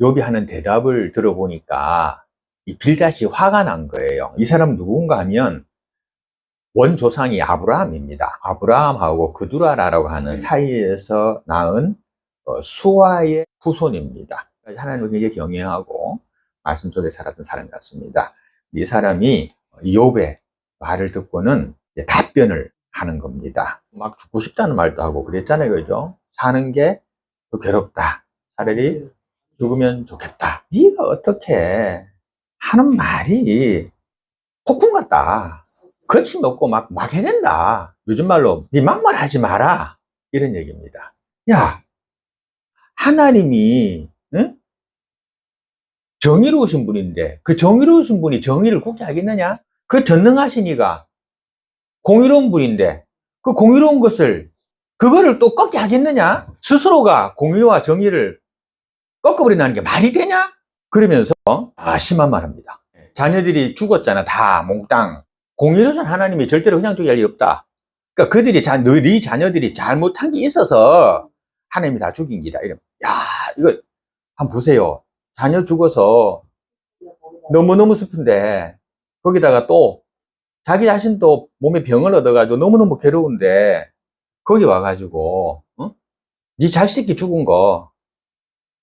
욥이 하는 대답을 들어보니까 이 빌닷이 화가 난 거예요. 이 사람 누군가 하면 원조상이 아브라함입니다. 아브라함하고 그두라라고 하는 사이에서 낳은 수아의 후손입니다. 하나님을 굉장히 경외하고 말씀 속에 살았던 사람 같습니다. 이 사람이 욥의 말을 듣고는 이제 답변을 하는 겁니다. 막 죽고 싶다는 말도 하고 그랬잖아요, 그죠? 사는 게 더 괴롭다. 차라리 죽으면 좋겠다. 네가 어떻게 하는 말이 폭풍 같다. 거침없고 막 해낸다. 요즘 말로 네 막말하지 마라. 이런 얘기입니다. 야, 하나님이 응? 정의로우신 분인데 그 정의로우신 분이 정의를 굽게 하겠느냐? 그 전능하시니가 공의로운 분인데 그 공의로운 것을 그거를 또 꺾게 하겠느냐? 스스로가 공의와 정의를 꺾어버린다는 게 말이 되냐? 그러면서 심한 말 합니다. 자녀들이 죽었잖아. 다 몽땅. 공의로우신 하나님이 절대로 그냥 두게 할 리 없다. 그러니까 그들이 네 자녀들이 잘못한 게 있어서 하나님이 다 죽인 기다. 이러면 야, 이거 한번 보세요. 자녀 죽어서 너무너무 슬픈데 거기다가 또 자기 자신도 몸에 병을 얻어가지고 너무너무 괴로운데 거기 와가지고 네 자식이 죽은 거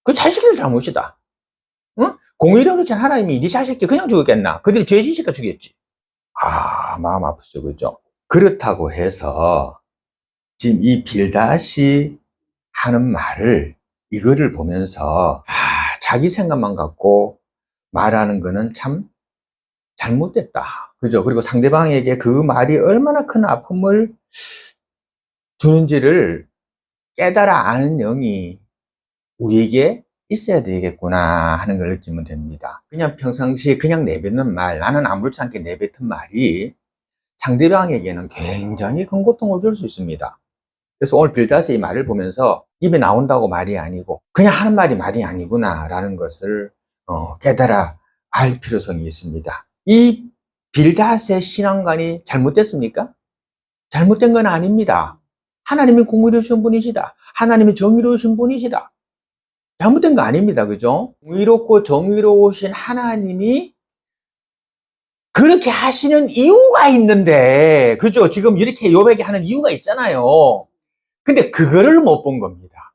그 자식들 잘못이다. 공의로우신 하나님이 네 자식이 그냥 죽었겠나? 그들이 죄 지으니까 죽였지. 마음 아프죠, 그죠? 그렇다고 해서 지금 이 빌닷이 하는 말을 이거를 보면서 자기 생각만 갖고 말하는 거는 참 잘못됐다. 그죠? 그리고 상대방에게 그 말이 얼마나 큰 아픔을 주는지를 깨달아 아는 영이 우리에게 있어야 되겠구나 하는 걸 느끼면 됩니다. 그냥 평상시에 그냥 내뱉는 말, 나는 아무렇지 않게 내뱉은 말이 상대방에게는 굉장히 큰 고통을 줄 수 있습니다. 그래서 오늘 빌닷의 이 말을 보면서 입에 나온다고 말이 아니고 그냥 하는 말이 아니구나 라는 것을 깨달아 알 필요성이 있습니다. 이 빌닷의 신앙관이 잘못됐습니까? 잘못된 건 아닙니다. 하나님이 공의로우신 분이시다. 하나님이 정의로우신 분이시다. 잘못된 거 아닙니다. 그죠? 공의롭고 정의로우신 하나님이 그렇게 하시는 이유가 있는데, 그죠? 지금 이렇게 욥에게 하는 이유가 있잖아요. 근데 그거를 못 본 겁니다.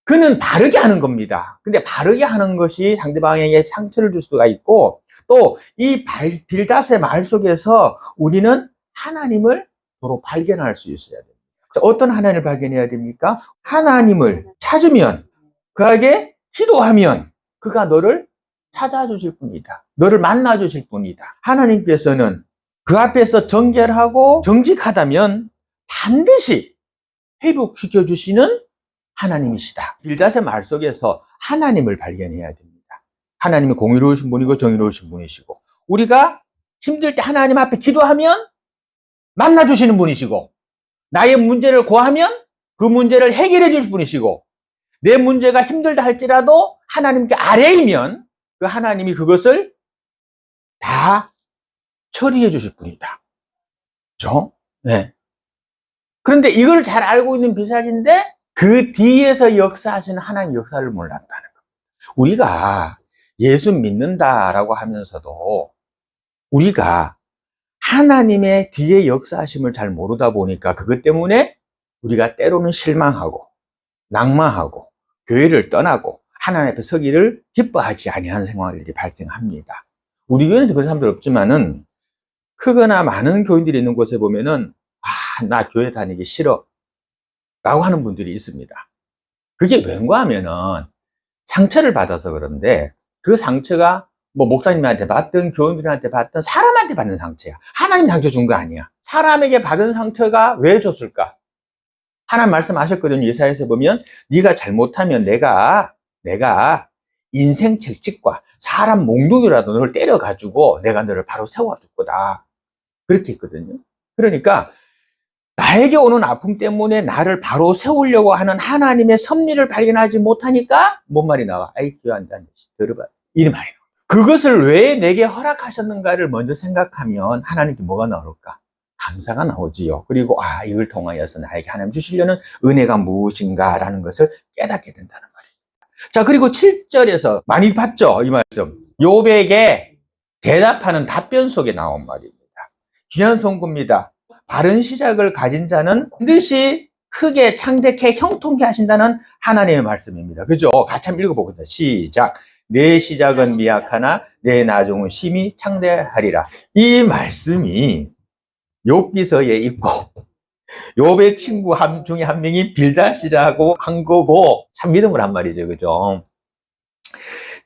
그는 바르게 하는 겁니다. 근데 바르게 하는 것이 상대방에게 상처를 줄 수가 있고, 또 이 빌닷의 말 속에서 우리는 하나님을 도로 발견할 수 있어야 됩니다. 어떤 하나님을 발견해야 됩니까? 하나님을 찾으면, 그에게 기도하면 그가 너를 찾아주실 분이다. 너를 만나주실 분이다. 하나님께서는 그 앞에서 정결하고 정직하다면 반드시 회복시켜 주시는 하나님이시다. 빌닷의 말 속에서 하나님을 발견해야 됩니다. 하나님이 공의로우신 분이고 정의로우신 분이시고, 우리가 힘들 때 하나님 앞에 기도하면 만나주시는 분이시고, 나의 문제를 고하면 그 문제를 해결해 줄 분이시고, 내 문제가 힘들다 할지라도 하나님께 아뢰이면 그 하나님이 그것을 다 처리해 주실 분이다. 그렇죠? 네. 그런데 이걸 잘 알고 있는 빌닷인데 그 뒤에서 역사하시는 하나님 역사를 몰랐다는 겁니다. 우리가 예수 믿는다라고 하면서도 우리가 하나님의 뒤에 역사하심을 잘 모르다 보니까 그것 때문에 우리가 때로는 실망하고 낭만하고 교회를 떠나고 하나님 앞에 서기를 기뻐하지 아니하는 상황들이 발생합니다. 우리 교회는 그런 사람들 없지만은 크거나 많은 교인들이 있는 곳에 보면은 나 교회 다니기 싫어 라고 하는 분들이 있습니다. 그게 왠가 하면은 상처를 받아서 그런데 그 상처가 뭐 목사님한테 받든 교인들한테 받든 사람한테 받는 상처야. 하나님 상처 준 거 아니야. 사람에게 받은 상처가 왜 줬을까? 하나님 말씀하셨거든요. 예사야서 보면 네가 잘못하면 내가 인생 채찍과 사람 몽둥이라도 너를 때려가지고 내가 너를 바로 세워줄 거다. 그렇게 했거든요. 그러니까 나에게 오는 아픔 때문에 나를 바로 세우려고 하는 하나님의 섭리를 발견하지 못하니까 뭔 말이 나와? 아이 귀한다. 들어봐. 이 말이 나와. 그것을 왜 내게 허락하셨는가를 먼저 생각하면 하나님께 뭐가 나올까? 감사가 나오지요. 그리고 이걸 통하여서 나에게 하나님 주시려는 은혜가 무엇인가라는 것을 깨닫게 된다는 말이에요. 자, 그리고 7절에서 많이 봤죠? 이 말씀. 욥에게 대답하는 답변 속에 나온 말입니다. 귀한 성구입니다. 바른 시작을 가진 자는 반드시 크게 창대케 형통케 하신다는 하나님의 말씀입니다. 그죠? 같이 한번 읽어보겠습니다. 시작. 내 시작은 미약하나 내 나중은 심히 창대하리라. 이 말씀이 욥기서에 있고 욥의 친구 중에 한 명이 빌닷이라고 한 거고, 참 믿음을 한 말이죠. 그죠?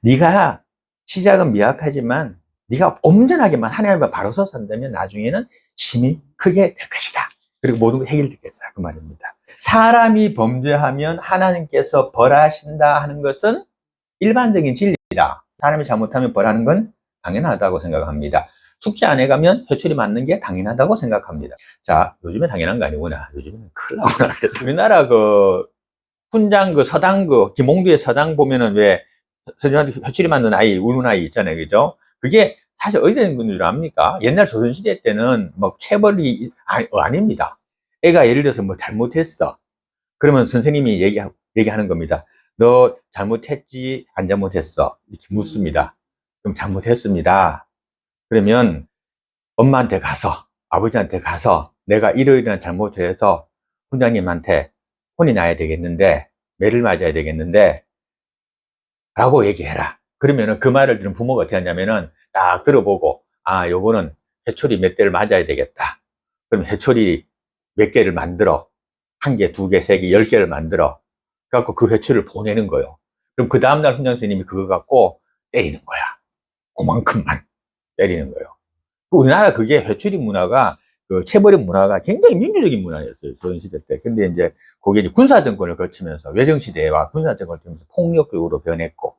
네가 시작은 미약하지만 네가 온전하게만 하나님과 바로 서서 한다면 나중에는 힘이 크게 될 것이다. 그리고 모든 게 해결되겠어요. 그 말입니다. 사람이 범죄하면 하나님께서 벌하신다 하는 것은 일반적인 진리다. 사람이 잘못하면 벌하는 건 당연하다고 생각합니다. 숙제 안 해가면 회초리 맞는 게 당연하다고 생각합니다. 자, 요즘에 당연한 거 아니구나. 요즘에는 큰일 나구나. 우리나라 훈장 서당 김홍두의 서당 보면은 왜 서준한테 회초리 맞는 아이, 우는 아이 있잖아요. 그죠? 그게 사실 어디 되는 건 줄 압니까? 옛날 조선시대 때는 뭐 체벌이 아닙니다. 애가 예를 들어서 뭐 잘못했어. 그러면 선생님이 얘기하는 겁니다. 너 잘못했지, 안 잘못했어? 이렇게 묻습니다. 그럼 잘못했습니다. 그러면 엄마한테 가서, 아버지한테 가서 내가 이러이러한 잘못을 해서 훈장님한테 혼이 나야 되겠는데, 매를 맞아야 되겠는데, 라고 얘기해라. 그러면은 그 말을 들은 부모가 어떻게 하냐면은 딱 들어보고, 아, 요거는 회초리 몇 대를 맞아야 되겠다. 그럼 회초리 몇 개를 만들어. 한 개, 두 개, 세 개, 10개를 만들어. 그래갖고 그 회초리를 보내는 거예요. 그럼 그 다음날 훈장 선생님이 그거 갖고 때리는 거야. 그만큼만 때리는 거예요. 우리나라 그게 회초리 문화가, 체벌의 문화가 굉장히 민주적인 문화였어요. 조선시대 때. 근데 이제 그게 이제 군사정권을 거치면서, 외정시대와 군사정권을 거치면서 폭력적으로 변했고,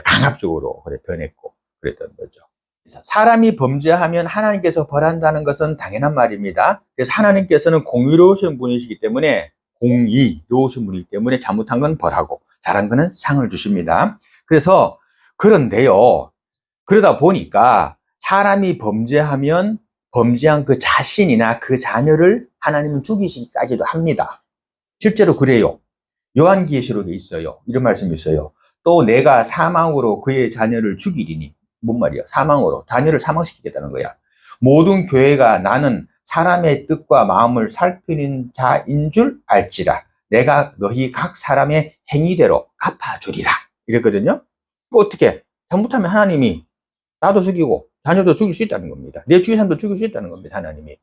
강압적으로 변했고, 그랬던 거죠. 사람이 범죄하면 하나님께서 벌한다는 것은 당연한 말입니다. 그래서 하나님께서는 공의로우신 분이시기 때문에, 공의로우신 분이기 때문에 잘못한 건 벌하고, 잘한 거는 상을 주십니다. 그래서, 그런데요, 그러다 보니까 사람이 범죄하면 범죄한 그 자신이나 그 자녀를 하나님은 죽이시기까지도 합니다. 실제로 그래요. 요한계시록에 있어요. 이런 말씀이 있어요. 또 내가 사망으로 그의 자녀를 죽이리니. 뭔 말이야? 사망으로 자녀를 사망시키겠다는 거야. 모든 교회가 나는 사람의 뜻과 마음을 살피는 자인 줄 알지라. 내가 너희 각 사람의 행위대로 갚아주리라. 이랬거든요. 그 어떻게? 잘못하면 하나님이 나도 죽이고 자녀도 죽일 수 있다는 겁니다. 내 주위 사람도 죽일 수 있다는 겁니다. 하나님이.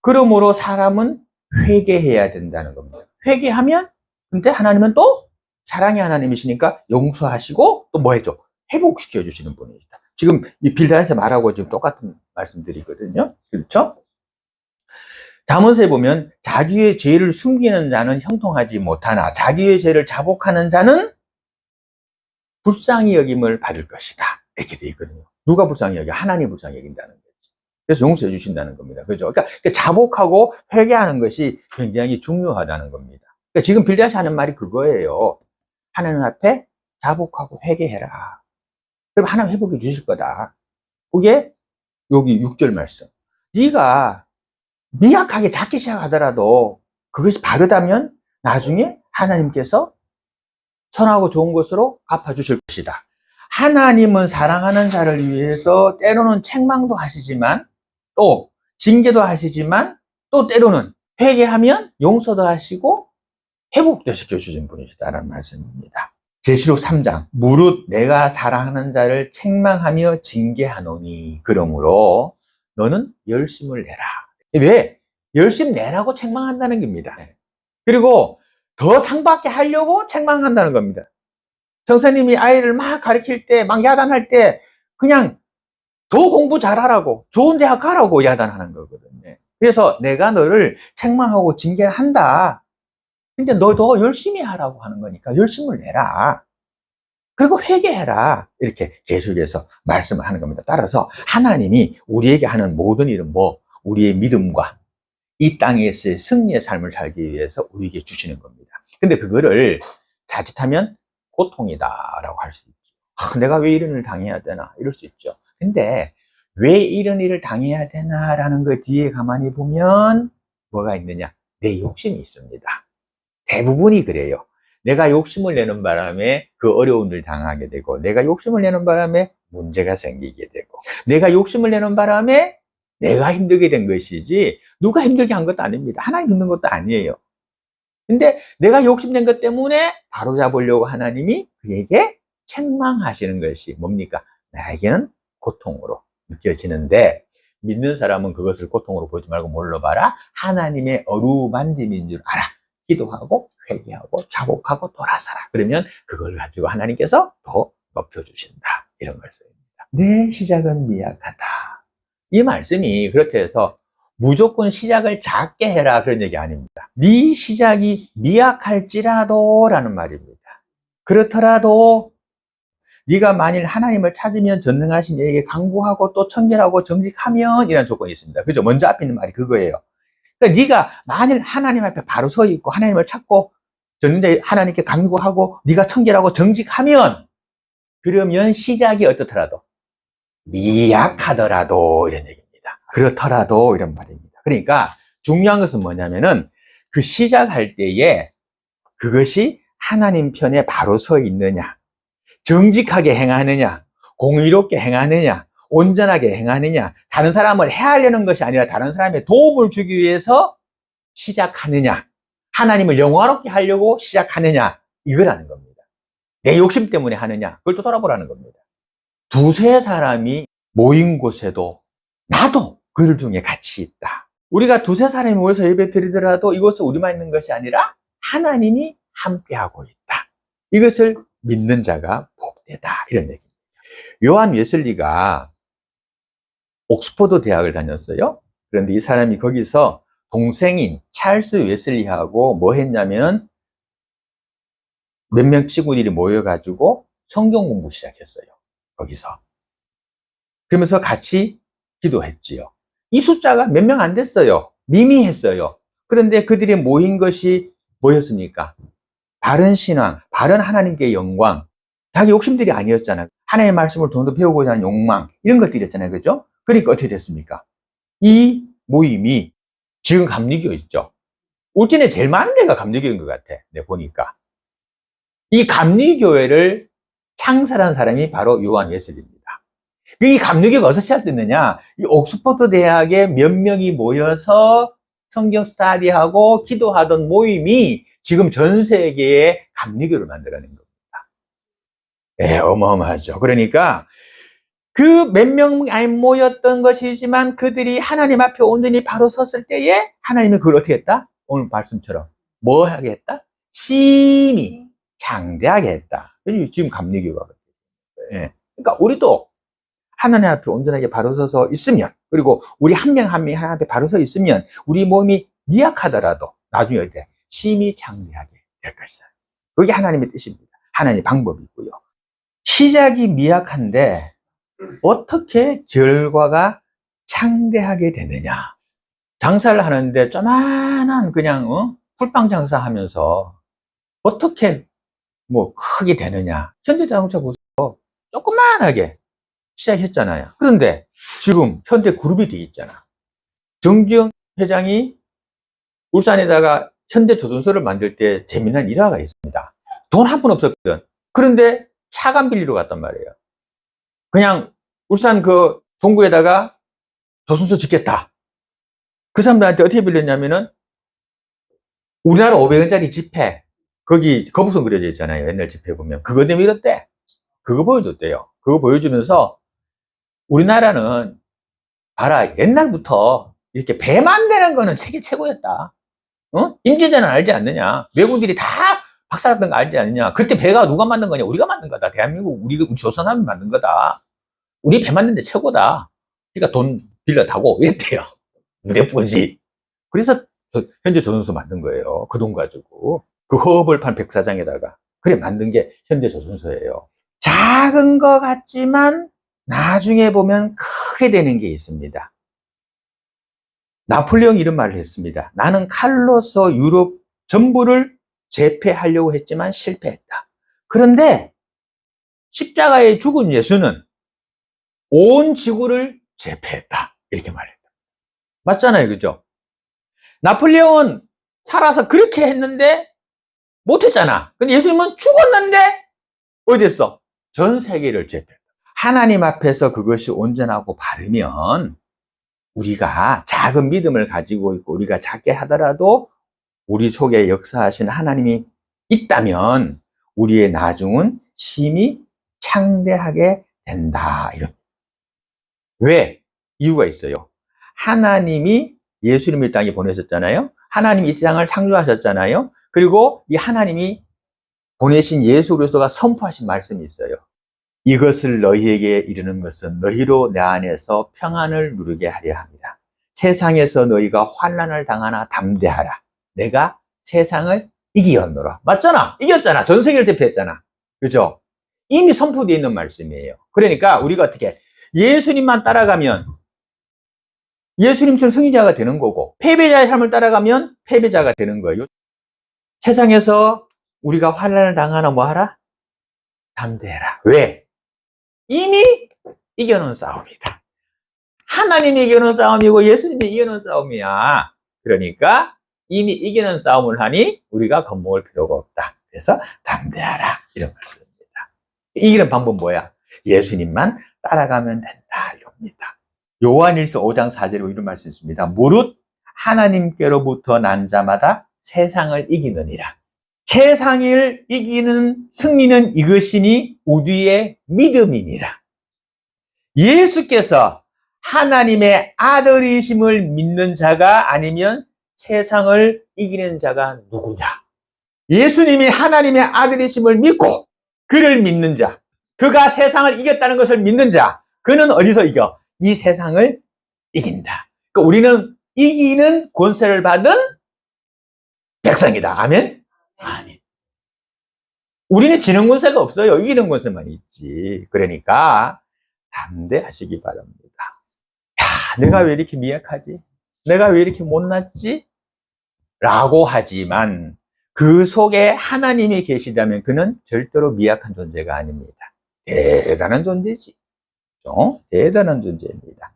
그러므로 사람은 회개해야 된다는 겁니다. 회개하면, 근데 하나님은 또 사랑의 하나님이시니까 용서하시고 또 뭐 해줘? 회복시켜 주시는 분이시다. 지금 이 빌다에서 말하고 지금 똑같은 말씀드리거든요. 그렇죠? 잠언서에 보면 자기의 죄를 숨기는 자는 형통하지 못하나 자기의 죄를 자복하는 자는 불쌍히 여김을 받을 것이다. 이렇게 돼 있거든요. 누가 불쌍히 여겨? 하나님 불쌍히 여긴다는 거지. 그래서 용서해 주신다는 겁니다. 그죠? 그러니까 자복하고 회개하는 것이 굉장히 중요하다는 겁니다. 그러니까 지금 빌닷이 하는 말이 그거예요. 하나님 앞에 자복하고 회개해라. 그럼 하나님 회복해 주실 거다. 그게 여기 6절 말씀. 네가 미약하게 작게 시작하더라도 그것이 바르다면 나중에 하나님께서 선하고 좋은 것으로 갚아주실 것이다. 하나님은 사랑하는 자를 위해서 때로는 책망도 하시지만 또 징계도 하시지만 또 때로는 회개하면 용서도 하시고 회복도 시켜주신 분이시다라는 말씀입니다. 계시록 3장 무릇 내가 사랑하는 자를 책망하며 징계하노니 그러므로 너는 열심을 내라. 왜? 열심 내라고 책망한다는 겁니다. 그리고 더 상받게 하려고 책망한다는 겁니다. 선생님이 아이를 막 가르칠 때, 막 야단할 때, 그냥 더 공부 잘하라고, 좋은 대학 가라고 야단하는 거거든요. 그래서 내가 너를 책망하고 징계한다. 근데 너 더 열심히 하라고 하는 거니까 열심을 내라. 그리고 회개해라. 이렇게 계속해서 말씀을 하는 겁니다. 따라서 하나님이 우리에게 하는 모든 일은 우리의 믿음과 이 땅에서의 승리의 삶을 살기 위해서 우리에게 주시는 겁니다. 근데 그거를 자칫하면 고통이다라고 할 수 있죠. 내가 왜 이런 일을 당해야 되나? 이럴 수 있죠. 근데 왜 이런 일을 당해야 되나라는 그 뒤에 가만히 보면 뭐가 있느냐? 내 욕심이 있습니다. 대부분이 그래요. 내가 욕심을 내는 바람에 그 어려움을 당하게 되고, 내가 욕심을 내는 바람에 문제가 생기게 되고, 내가 욕심을 내는 바람에 내가 힘들게 된 것이지 누가 힘들게 한 것도 아닙니다. 하나님 힘든 것도 아니에요. 근데 내가 욕심낸 것 때문에 바로잡으려고 하나님이 그에게 책망하시는 것이 뭡니까? 나에게는 고통으로 느껴지는데, 믿는 사람은 그것을 고통으로 보지 말고 뭘로 봐라? 하나님의 어루만짐인 줄 알아. 기도하고 회개하고 자복하고 돌아서라. 그러면 그걸 가지고 하나님께서 더 높여주신다. 이런 말씀입니다. 내 시작은 미약하다. 이 말씀이 그렇게 해서 무조건 시작을 작게 해라 그런 얘기 아닙니다. 네 시작이 미약할지라도 라는 말입니다. 그렇더라도 네가 만일 하나님을 찾으면 전능하신 이에게 간구하고 또 청결하고 정직하면 이라는 조건이 있습니다. 그죠? 먼저 앞에 있는 말이 그거예요. 그러니까 네가 만일 하나님 앞에 바로 서 있고 하나님을 찾고 전능자 하나님께 간구하고 네가 청결하고 정직하면, 그러면 시작이 어떻더라도 미약하더라도 이런 얘기입니다. 그렇더라도 이런 말입니다. 그러니까 중요한 것은 뭐냐면은 그 시작할 때에 그것이 하나님 편에 바로 서 있느냐, 정직하게 행하느냐, 공의롭게 행하느냐, 온전하게 행하느냐, 다른 사람을 해하려는 것이 아니라 다른 사람의 도움을 주기 위해서 시작하느냐, 하나님을 영화롭게 하려고 시작하느냐, 이거라는 겁니다. 내 욕심 때문에 하느냐, 그걸 또 돌아보라는 겁니다. 두세 사람이 모인 곳에도 나도 그들 중에 같이 있다. 우리가 두세 사람이 모여서 예배 드리더라도 이것은 우리만 있는 것이 아니라 하나님이 함께하고 있다. 이것을 믿는 자가 복되다. 이런 얘기입니다. 요한 웨슬리가 옥스퍼드 대학을 다녔어요. 그런데 이 사람이 거기서 동생인 찰스 웨슬리하고 뭐 했냐면 몇 명 친구들이 모여가지고 성경 공부 시작했어요. 거기서. 그러면서 같이 기도했지요. 이 숫자가 몇 명 안 됐어요. 미미했어요. 그런데 그들이 모인 것이 뭐였습니까? 바른 신앙, 바른 하나님께 영광, 자기 욕심들이 아니었잖아요. 하나님의 말씀을 더 배우고자 하는 욕망, 이런 것들이었잖아요. 그죠? 그러니까 어떻게 됐습니까? 이 모임이 지금 감리교 있죠. 울진에 제일 많은 데가 감리교인 것 같아. 내가 보니까. 이 감리교회를 창설한 사람이 바로 요한 웨슬리입니다. 이 감리교가 어디서 시작됐느냐? 이 옥스퍼드 대학에 몇 명이 모여서 성경 스터디하고 기도하던 모임이 지금 전 세계에 감리교를 만들어낸 겁니다. 예, 어마어마하죠. 그러니까 그 몇 명 안 모였던 것이지만 그들이 하나님 앞에 온전히 바로 섰을 때에 하나님은 그걸 어떻게 했다? 오늘 말씀처럼 뭐 하게 했다? 심히 장대하게 했다. 지금 감리교가. 예. 그러니까 우리도 하나님 앞에 온전하게 바로 서서 있으면, 그리고 우리 한 명 한 명이 하나님 앞에 바로 서 있으면 우리 몸이 미약하더라도 나중에 어때? 심히 장대하게 될 것이다. 그게 하나님의 뜻입니다. 하나님의 방법이고요. 시작이 미약한데 어떻게 결과가 창대하게 되느냐? 장사를 하는데 조만한 그냥 풀빵 장사하면서 어떻게 뭐 크게 되느냐? 현대자동차 보세요. 조그만하게 시작했잖아요. 그런데 지금 현대그룹이 돼 있잖아. 정지영 회장이 울산에다가 현대조선소를 만들 때 재미난 일화가 있습니다. 돈 한 푼 없었거든. 그런데 차관 빌리러 갔단 말이에요. 그냥 울산 그 동구에다가 조선소 짓겠다. 그 사람들한테 어떻게 빌렸냐면은 우리나라 500원짜리 지폐, 거기 거북선 그려져 있잖아요. 옛날 지폐 보면. 그거 때문에 이랬대. 그거 보여줬대요. 그거 보여주면서 우리나라는 봐라, 옛날부터 이렇게 배 만드는 거는 세계 최고였다. 임진왜란 알지 않느냐? 외국인들이 다 박살났던 거 알지 않느냐? 그때 배가 누가 만든 거냐? 우리가 만든 거다. 대한민국, 우리 조선하면 만든 거다. 우리 배 만드는 데 최고다. 그러니까 돈 빌려 타고 이랬대요. 무대뽀지. 그래서 현재 조선소 만든 거예요. 그 돈 가지고. 그 허벌판 백사장에다가. 그래 만든 게 현대 조선소예요. 작은 것 같지만 나중에 보면 크게 되는 게 있습니다. 나폴레옹이 이런 말을 했습니다. 나는 칼로서 유럽 전부를 제패하려고 했지만 실패했다. 그런데 십자가에 죽은 예수는 온 지구를 제패했다. 이렇게 말했다. 맞잖아요. 그죠? 나폴레옹은 살아서 그렇게 했는데 못했잖아. 근데 예수님은 죽었는데 어디 있어? 전 세계를 죄했다. 하나님 앞에서 그것이 온전하고 바르면 우리가 작은 믿음을 가지고 있고 우리가 작게 하더라도 우리 속에 역사하신 하나님이 있다면 우리의 나중은 심히 창대하게 된다. 왜? 이유가 있어요. 하나님이 예수님을 이 땅에 보내셨잖아요. 하나님이 이 땅을 창조하셨잖아요. 그리고 이 하나님이 보내신 예수 그리스도가 선포하신 말씀이 있어요. 이것을 너희에게 이르는 것은 너희로 내 안에서 평안을 누리게 하려 합니다. 세상에서 너희가 환난을 당하나 담대하라. 내가 세상을 이기었노라. 맞잖아. 이겼잖아. 전 세계를 대표했잖아. 그죠? 이미 선포되어 있는 말씀이에요. 그러니까 우리가 어떻게 예수님만 따라가면 예수님처럼 승리자가 되는 거고 패배자의 삶을 따라가면 패배자가 되는 거예요. 세상에서 우리가 환난을 당하나 뭐 하라? 담대해라. 왜? 이미 이겨놓은 싸움이다. 하나님이 이겨놓은 싸움이고 예수님이 이겨놓은 싸움이야. 그러니까 이미 이기는 싸움을 하니 우리가 겁먹을 필요가 없다. 그래서 담대하라. 이런 말씀입니다. 이기는 방법 뭐야? 예수님만 따라가면 된다. 이겁니다. 요한일서 5장 4절에 이런 말씀이 있습니다. 무릇 하나님께로부터 난 자마다 세상을 이기느니라. 세상을 이기는 승리는 이것이니 우리의 믿음이니라. 예수께서 하나님의 아들이심을 믿는 자가 아니면 세상을 이기는 자가 누구냐? 예수님이 하나님의 아들이심을 믿고 그를 믿는 자, 그가 세상을 이겼다는 것을 믿는 자, 그는 어디서 이겨? 이 세상을 이긴다. 그러니까 우리는 이기는 권세를 받은 백성이다. 아멘? 아멘. 우리는 지는 권세가 없어요. 이기는 권세만 있지. 그러니까 담대하시기 바랍니다. 야, 내가 왜 이렇게 미약하지? 내가 왜 이렇게 못났지? 라고 하지만 그 속에 하나님이 계시다면 그는 절대로 미약한 존재가 아닙니다. 대단한 존재지. 대단한 존재입니다.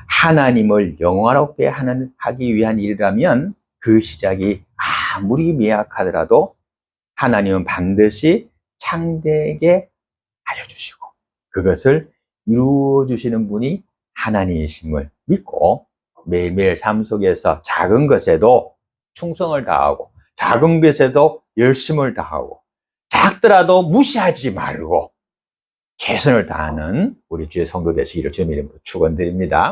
하나님을 영화롭게 하기 위한 일이라면 그 시작이 아무리 미약하더라도 하나님은 반드시 창대하게 알려주시고 그것을 이루어주시는 분이 하나님이심을 믿고 매일매일 삶 속에서 작은 것에도 충성을 다하고 작은 것에도 열심을 다하고 작더라도 무시하지 말고 최선을 다하는 우리 주의 성도 되시기를 주님의 이름으로 축원드립니다.